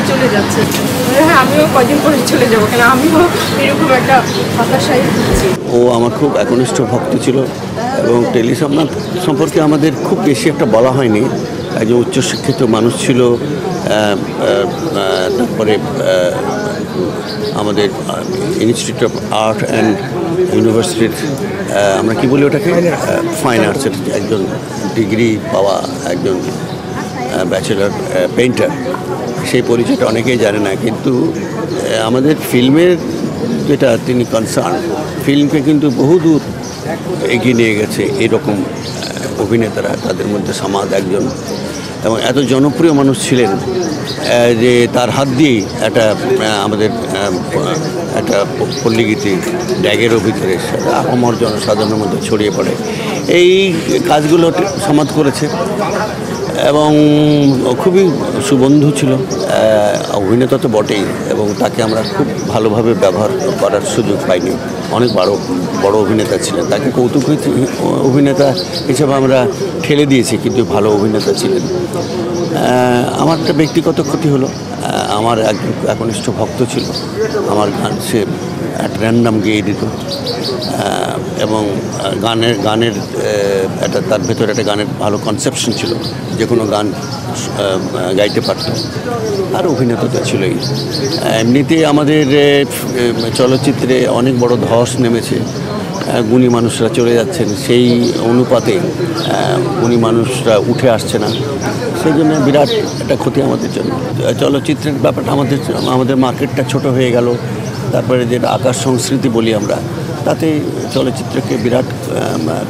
চলে যাচ্ছে। হ্যাঁ, আমিও কদিন পরে চলে যাবো, কেন আমিও এরকম একটা হতাশায় ভুগছি। ও আমার খুব একনিষ্ঠ ভক্ত ছিল এবং টেলি সোমনাথ সম্পর্কে আমাদের খুব বেশি একটা বলা হয়নি। একজন উচ্চশিক্ষিত মানুষ ছিল। তারপরে আমাদের ইনস্টিটিউট অফ আর্ট অ্যান্ড ইউনিভার্সিটির আমরা কি বলি ওটাকে, ফাইন আর্টসের একজন ডিগ্রি পাওয়া একজন ব্যাচেলর পেইন্টার। সেই পরিচয়টা অনেকেই জানে না, কিন্তু আমাদের ফিল্মের যেটা তিনি কনসার্ন, ফিল্মকে কিন্তু বহুদূর এগিয়ে নিয়ে গেছে এরকম অভিনেতারা। তাদের মধ্যে সামাদ একজন, এবং এত জনপ্রিয় মানুষ ছিলেন যে তার হাত দিয়েই আমাদের একটা পল্লীগীতি ড্যাগেরও ভিতরে আপামর জনসাধারণের মধ্যে ছড়িয়ে পড়ে। এই কাজগুলো সামাদ করেছে এবং খুবই সুবন্ধু ছিল, অভিনেতা তো বটেই, এবং তাকে আমরা খুব ভালোভাবে ব্যবহার করার সুযোগ পাইনি। অনেক বড় অভিনেতা ছিলেন, তাকে কৌতুক অভিনেতা হিসেবে আমরা ঠেলে দিয়েছি, কিন্তু ভালো অভিনেতা ছিলেন। আমার একটা ব্যক্তিগত ক্ষতি হলো, আমার একনিষ্ঠ ভক্ত ছিল, আমার গান সে একটা র্যান্ডাম গেয়ে দিত, এবং গানের একটা তার ভেতরে একটা গানের ভালো কনসেপশন ছিল, যে কোনো গান গাইতে পারত। আর অভিনেতা তো ছিলই। এমনিতে আমাদের চলচ্চিত্রে অনেক বড় ধস নেমেছে, গুণী মানুষরা চলে যাচ্ছেন, সেই অনুপাতে গুণী মানুষরা উঠে আসছে না। সেই জন্য বিরাট একটা ক্ষতি আমাদের জন্য। চলচ্চিত্রের ব্যাপারটা আমাদের মার্কেটটা ছোট হয়ে গেল। তারপরে যেটা আকাশ সংস্কৃতি বলি আমরা, তাতে চলচ্চিত্রকে বিরাট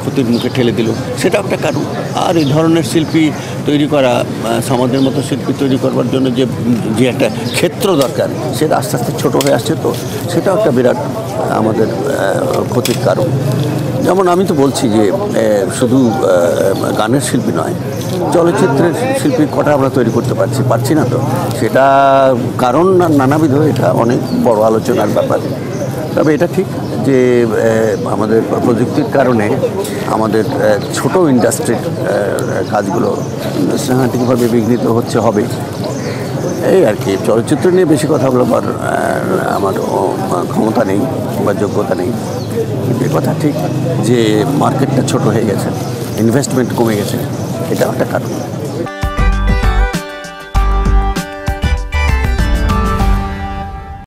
ক্ষতির মুখে ঠেলে দিল, সেটা একটা কারণ। আর এই ধরনের শিল্পী তৈরি করা, সমাজের মতো শিল্পী তৈরি করবার জন্য যে একটা ক্ষেত্র দরকার, সেটা আস্তে আস্তে ছোটো হয়ে আসছে, তো সেটাও একটা বিরাট আমাদের ক্ষতির কারণ। যেমন আমি তো বলছি যে শুধু গানের শিল্পী নয়, চলচ্চিত্রের শিল্পী কটা আমরা তৈরি করতে পারছি না, তো সেটা কারণ নানাবিধ, এটা অনেক বড় আলোচনার ব্যাপার। তবে এটা ঠিক যে আমাদের প্রযুক্তির কারণে আমাদের ছোট ইন্ডাস্ট্রির কাজগুলো সাংঘাতিকভাবে বিঘ্নিত হবে। এই আর কি, চলচ্চিত্র নিয়ে বেশি কথা বলবার আমার ক্ষমতা নেই বা যোগ্যতা নেই। কিন্তু এ কথা ঠিক যে মার্কেটটা ছোট হয়ে গেছে, ইনভেস্টমেন্ট কমে গেছে, এটাও একটা কারণ।